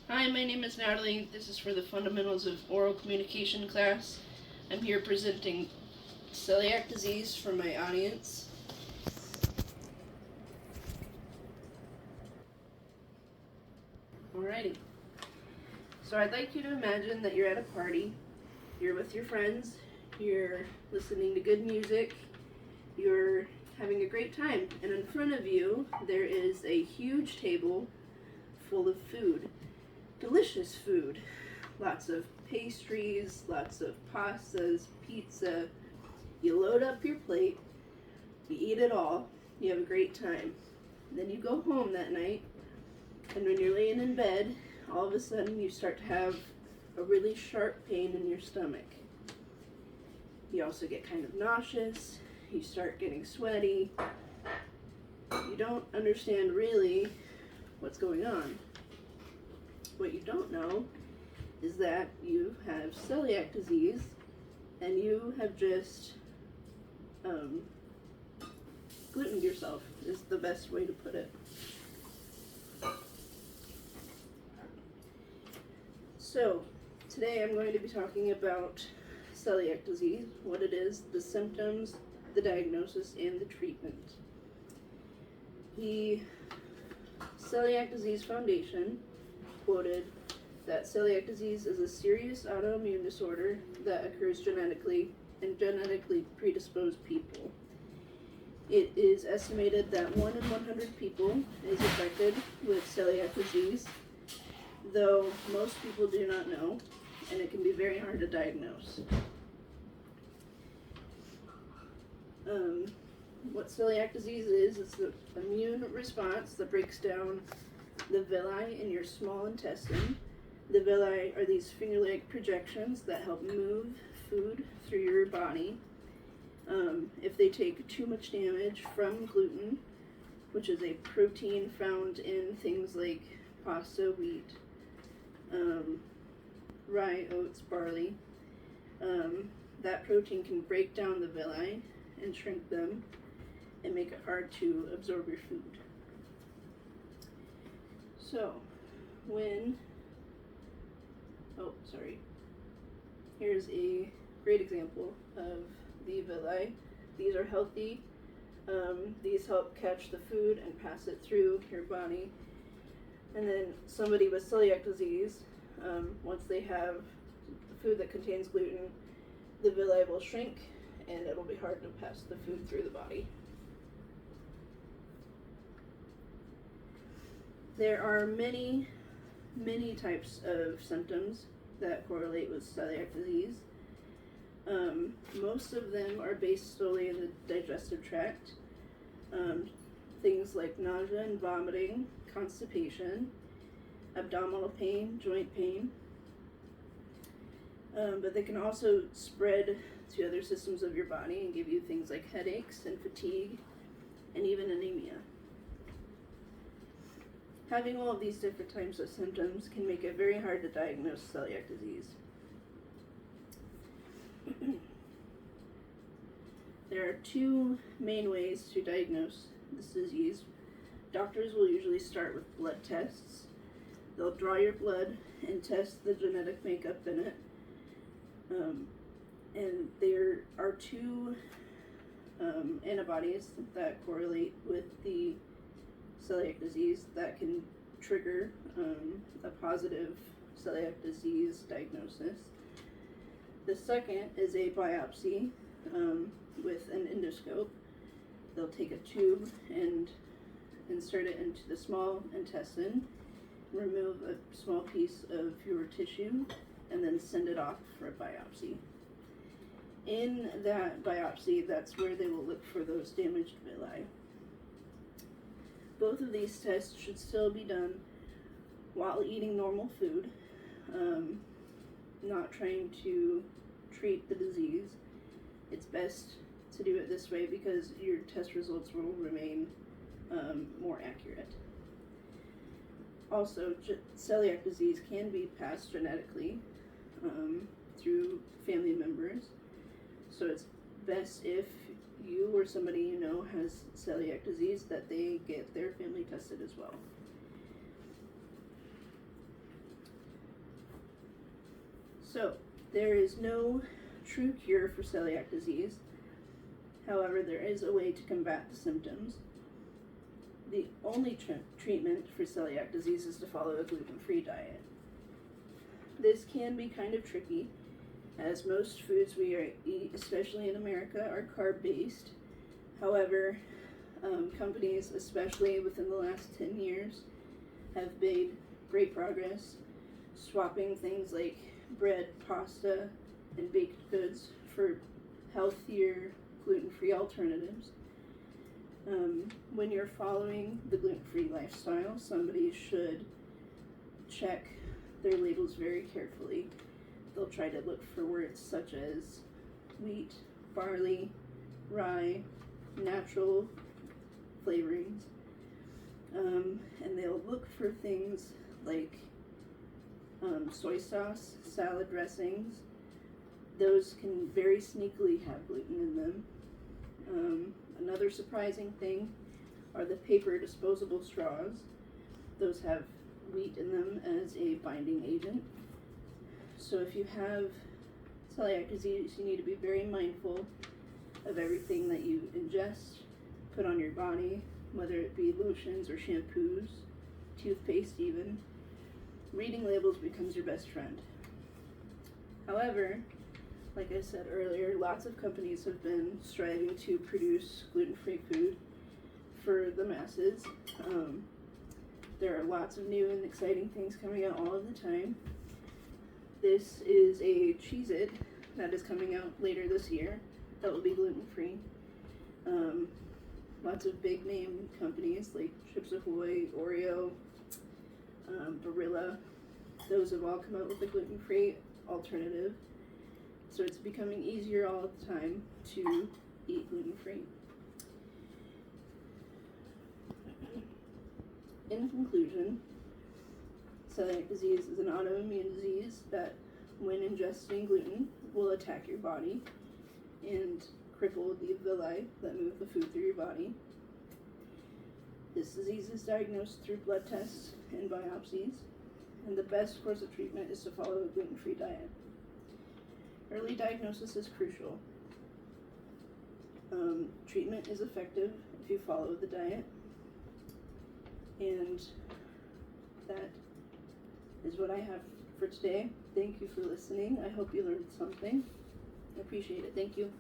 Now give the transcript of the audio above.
Hi, my name is Natalie. This is for the Fundamentals of Oral Communication class. I'm here presenting celiac disease for my audience. Alrighty. So I'd like you to imagine that you're at a party. You're with your friends. You're listening to good music. You're having a great time. And in front of you, there is a huge table full of food. Delicious food. Lots of pastries, lots of pastas, pizza. You load up your plate, you eat it all, you have a great time. Then you go home that night, and when you're laying in bed, all of a sudden you start to have a really sharp pain in your stomach. You also get kind of nauseous, you start getting sweaty. You don't understand really what's going on. What you don't know is that you have celiac disease and you have just glutened yourself, is the best way to put it. So today I'm going to be talking about celiac disease, what it is, the symptoms, the diagnosis, and the treatment. The Celiac Disease Foundation quoted that celiac disease is a serious autoimmune disorder that occurs genetically in genetically predisposed people. It is estimated that 1 in 100 people is affected with celiac disease, though most people do not know, and it can be very hard to diagnose. What celiac disease is, it's the immune response that breaks down the villi in your small intestine. The villi are these finger-like projections that help move food through your body. If they take too much damage from gluten, which is a protein found in things like pasta, wheat, rye, oats, barley, that protein can break down the villi and shrink them and make it hard to absorb your food. So, here's a great example of the villi. These are healthy. These help catch the food and pass it through your body. And then somebody with celiac disease, once they have food that contains gluten, the villi will shrink and it'll be hard to pass the food through the body. There are many types of symptoms that correlate with celiac disease. Most of them are based solely in the digestive tract. Things like nausea and vomiting, constipation, abdominal pain, joint pain. But they can also spread to other systems of your body and give you things like headaches and fatigue and even anemia. Having all of these different types of symptoms can make it very hard to diagnose celiac disease. There are two main ways to diagnose this disease. Doctors will usually start with blood tests. They'll draw your blood and test the genetic makeup in it. And there are two antibodies that correlate with the celiac disease that can trigger a positive celiac disease diagnosis. The second is a biopsy with an endoscope. They'll take a tube and insert it into the small intestine, remove a small piece of your tissue, and then send it off for a biopsy. In that biopsy, that's where they will look for those damaged villi. Both of these tests should still be done while eating normal food, not trying to treat the disease. It's best to do it this way because your test results will remain more accurate. Also, celiac disease can be passed genetically through family members, so it's best if you or somebody you know has celiac disease that they get their family tested as well. So, there is no true cure for celiac disease. However, there is a way to combat the symptoms. The only treatment for celiac disease is to follow a gluten-free diet. This can be kind of tricky, as most foods we eat, especially in America, are carb-based. However, companies, especially within the last 10 years, have made great progress swapping things like bread, pasta, and baked goods for healthier, gluten-free alternatives. When you're following the gluten-free lifestyle, somebody should check their labels very carefully. They'll try to look for words such as wheat, barley, rye, natural flavorings, and they'll look for things like soy sauce, salad dressings. Those can very sneakily have gluten in them. Another surprising thing are the paper disposable straws. Those have wheat in them as a binding agent. So if you have celiac disease, you need to be very mindful of everything that you ingest, put on your body, whether it be lotions or shampoos, toothpaste even. Reading labels becomes your best friend. However, like I said earlier, lots of companies have been striving to produce gluten-free food for the masses. There are lots of new and exciting things coming out all of the time. This is a Cheez-It that is coming out later this year that will be gluten-free. Lots of big name companies like Chips Ahoy, Oreo, Barilla, those have all come out with a gluten-free alternative. So it's becoming easier all the time to eat gluten-free. In conclusion, celiac disease is an autoimmune disease that, when ingesting gluten, will attack your body and cripple the villi that move the food through your body. This disease is diagnosed through blood tests and biopsies, and the best course of treatment is to follow a gluten-free diet. Early diagnosis is crucial. Treatment is effective if you follow the diet, and that is what I have for today. Thank you for listening. I hope you learned something. I appreciate it. Thank you.